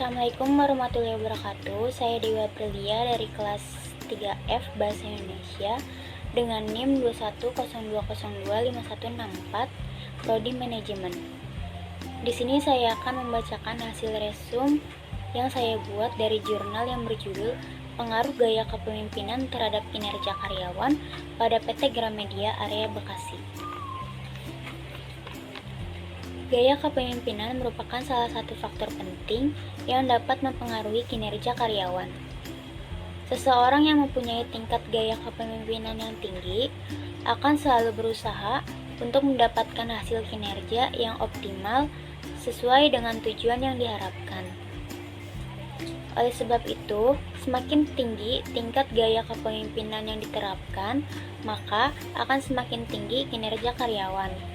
Assalamualaikum warahmatullahi wabarakatuh. Saya Dewa Aprilia dari kelas 3F Bahasa Indonesia dengan NIM 210202514 Prodi Manajemen. Di sini saya akan membacakan hasil resume yang saya buat dari jurnal yang berjudul Pengaruh Gaya Kepemimpinan Terhadap Kinerja Karyawan pada PT Gramedia Area Bekasi. Gaya kepemimpinan merupakan salah satu faktor penting yang dapat mempengaruhi kinerja karyawan. Seseorang yang mempunyai tingkat gaya kepemimpinan yang tinggi akan selalu berusaha untuk mendapatkan hasil kinerja yang optimal sesuai dengan tujuan yang diharapkan. Oleh sebab itu, semakin tinggi tingkat gaya kepemimpinan yang diterapkan, maka akan semakin tinggi kinerja karyawan.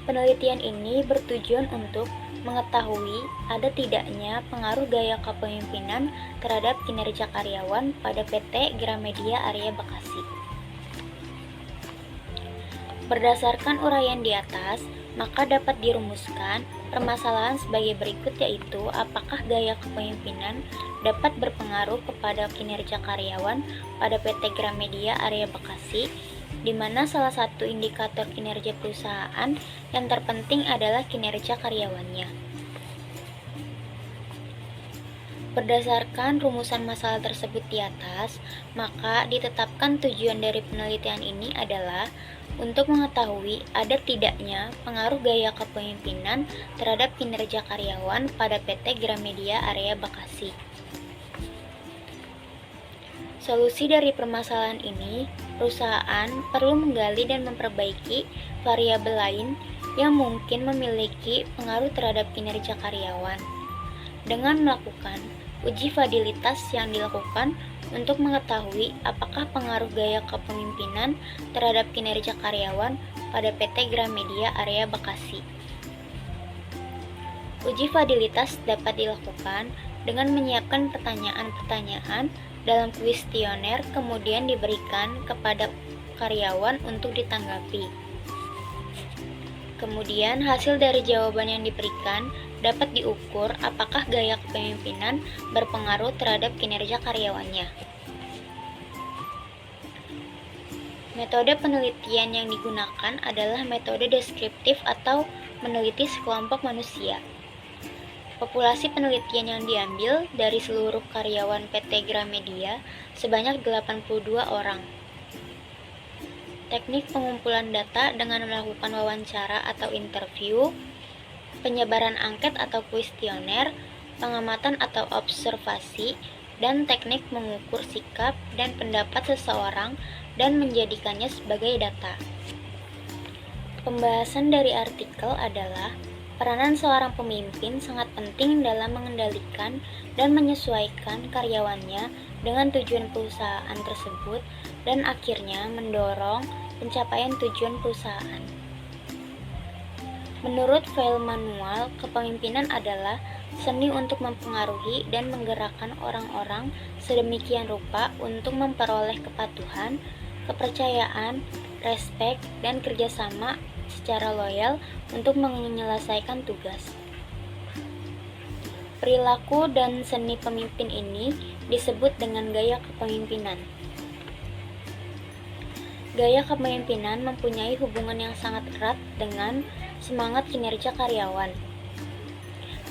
Penelitian ini bertujuan untuk mengetahui ada tidaknya pengaruh gaya kepemimpinan terhadap kinerja karyawan pada PT Gramedia Area Bekasi. Berdasarkan uraian di atas, maka dapat dirumuskan permasalahan sebagai berikut, yaitu apakah gaya kepemimpinan dapat berpengaruh kepada kinerja karyawan pada PT Gramedia Area Bekasi, di mana salah satu indikator kinerja perusahaan yang terpenting adalah kinerja karyawannya. Berdasarkan rumusan masalah tersebut di atas, maka ditetapkan tujuan dari penelitian ini adalah untuk mengetahui ada tidaknya pengaruh gaya kepemimpinan terhadap kinerja karyawan pada PT Gramedia Area Bekasi. Solusi dari permasalahan ini, perusahaan perlu menggali dan memperbaiki variabel lain yang mungkin memiliki pengaruh terhadap kinerja karyawan dengan melakukan uji validitas yang dilakukan untuk mengetahui apakah pengaruh gaya kepemimpinan terhadap kinerja karyawan pada PT Gramedia Area Bekasi. Uji validitas dapat dilakukan dengan menyiapkan pertanyaan-pertanyaan dalam kuesioner, kemudian diberikan kepada karyawan untuk ditanggapi. Kemudian hasil dari jawaban yang diberikan dapat diukur apakah gaya kepemimpinan berpengaruh terhadap kinerja karyawannya. Metode penelitian yang digunakan adalah metode deskriptif atau meneliti sekelompok manusia. Populasi penelitian yang diambil dari seluruh karyawan PT Gramedia sebanyak 82 orang. Teknik pengumpulan data dengan melakukan wawancara atau interview, penyebaran angket atau kuesioner, pengamatan atau observasi, dan teknik mengukur sikap dan pendapat seseorang dan menjadikannya sebagai data. Pembahasan dari artikel adalah peranan seorang pemimpin sangat penting dalam mengendalikan dan menyesuaikan karyawannya dengan tujuan perusahaan tersebut dan akhirnya mendorong pencapaian tujuan perusahaan. Menurut file manual, kepemimpinan adalah seni untuk mempengaruhi dan menggerakkan orang-orang sedemikian rupa untuk memperoleh kepatuhan, kepercayaan, respek, dan kerjasama secara loyal untuk menyelesaikan tugas. Perilaku dan seni pemimpin ini disebut dengan gaya kepemimpinan. Gaya kepemimpinan mempunyai hubungan yang sangat erat dengan semangat kinerja karyawan.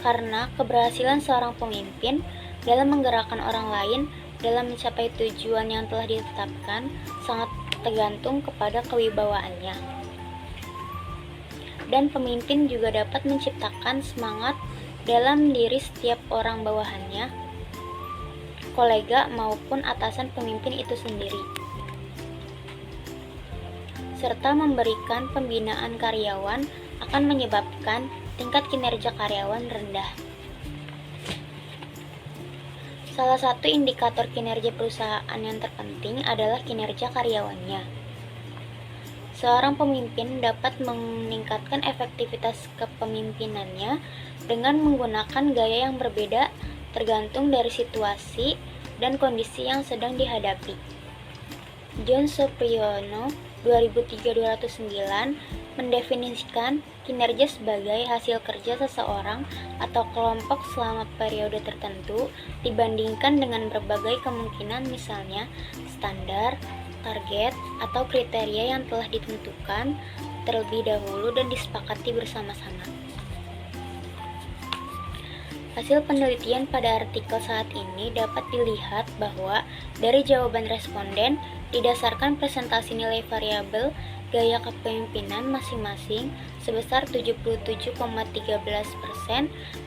Karena keberhasilan seorang pemimpin dalam menggerakkan orang lain dalam mencapai tujuan yang telah ditetapkan sangat tergantung kepada kewibawaannya. Dan pemimpin juga dapat menciptakan semangat dalam diri setiap orang bawahannya, kolega maupun atasan pemimpin itu sendiri, serta memberikan pembinaan karyawan akan menyebabkan tingkat kinerja karyawan rendah. Salah satu indikator kinerja perusahaan yang terpenting adalah kinerja karyawannya. Seorang pemimpin dapat meningkatkan efektivitas kepemimpinannya dengan menggunakan gaya yang berbeda tergantung dari situasi dan kondisi yang sedang dihadapi. John Sopriono 2003-209 mendefinisikan kinerja sebagai hasil kerja seseorang atau kelompok selama periode tertentu dibandingkan dengan berbagai kemungkinan, misalnya standar, target, atau kriteria yang telah ditentukan terlebih dahulu dan disepakati bersama-sama. Hasil penelitian pada artikel saat ini dapat dilihat bahwa dari jawaban responden didasarkan presentasi nilai variabel gaya kepemimpinan masing-masing sebesar 77,13%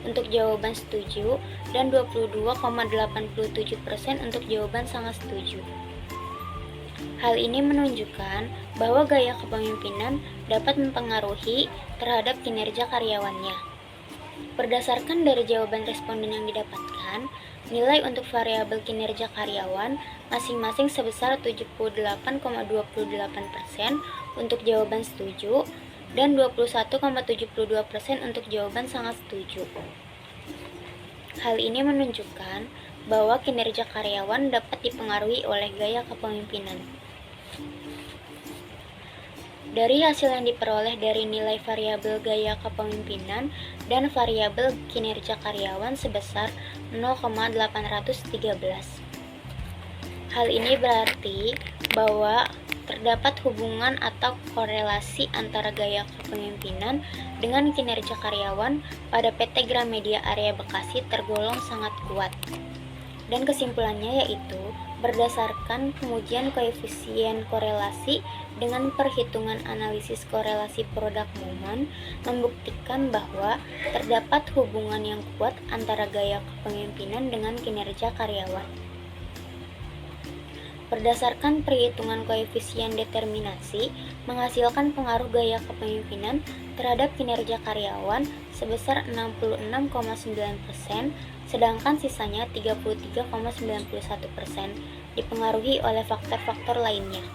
untuk jawaban setuju dan 22,87% untuk jawaban sangat setuju. Hal ini menunjukkan bahwa gaya kepemimpinan dapat mempengaruhi terhadap kinerja karyawannya. Berdasarkan dari jawaban responden yang didapatkan, nilai untuk variabel kinerja karyawan masing-masing sebesar 78,28% untuk jawaban setuju dan 21,72% untuk jawaban sangat setuju. Hal ini menunjukkan bahwa kinerja karyawan dapat dipengaruhi oleh gaya kepemimpinan. Dari hasil yang diperoleh dari nilai variabel gaya kepemimpinan dan variabel kinerja karyawan sebesar 0,813. Hal ini berarti bahwa terdapat hubungan atau korelasi antara gaya kepemimpinan dengan kinerja karyawan pada PT Gramedia Area Bekasi tergolong sangat kuat. Dan kesimpulannya yaitu, berdasarkan pengujian koefisien korelasi dengan perhitungan analisis korelasi produk moment, membuktikan bahwa terdapat hubungan yang kuat antara gaya kepemimpinan dengan kinerja karyawan. Berdasarkan perhitungan koefisien determinasi, menghasilkan pengaruh gaya kepemimpinan terhadap kinerja karyawan sebesar 66,9%, sedangkan sisanya 33,91% dipengaruhi oleh faktor-faktor lainnya.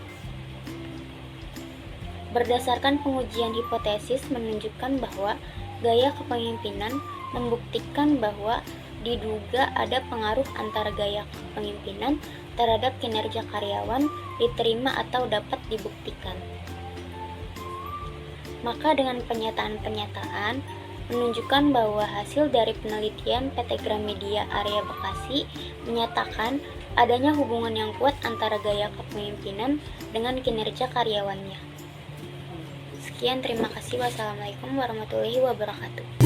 Berdasarkan pengujian hipotesis menunjukkan bahwa gaya kepemimpinan membuktikan bahwa diduga ada pengaruh antara gaya kepemimpinan terhadap kinerja karyawan diterima atau dapat dibuktikan. Maka dengan pernyataan-pernyataan menunjukkan bahwa hasil dari penelitian PT Gramedia Area Bekasi menyatakan adanya hubungan yang kuat antara gaya kepemimpinan dengan kinerja karyawannya. Sekian, terima kasih. Wassalamualaikum warahmatullahi wabarakatuh.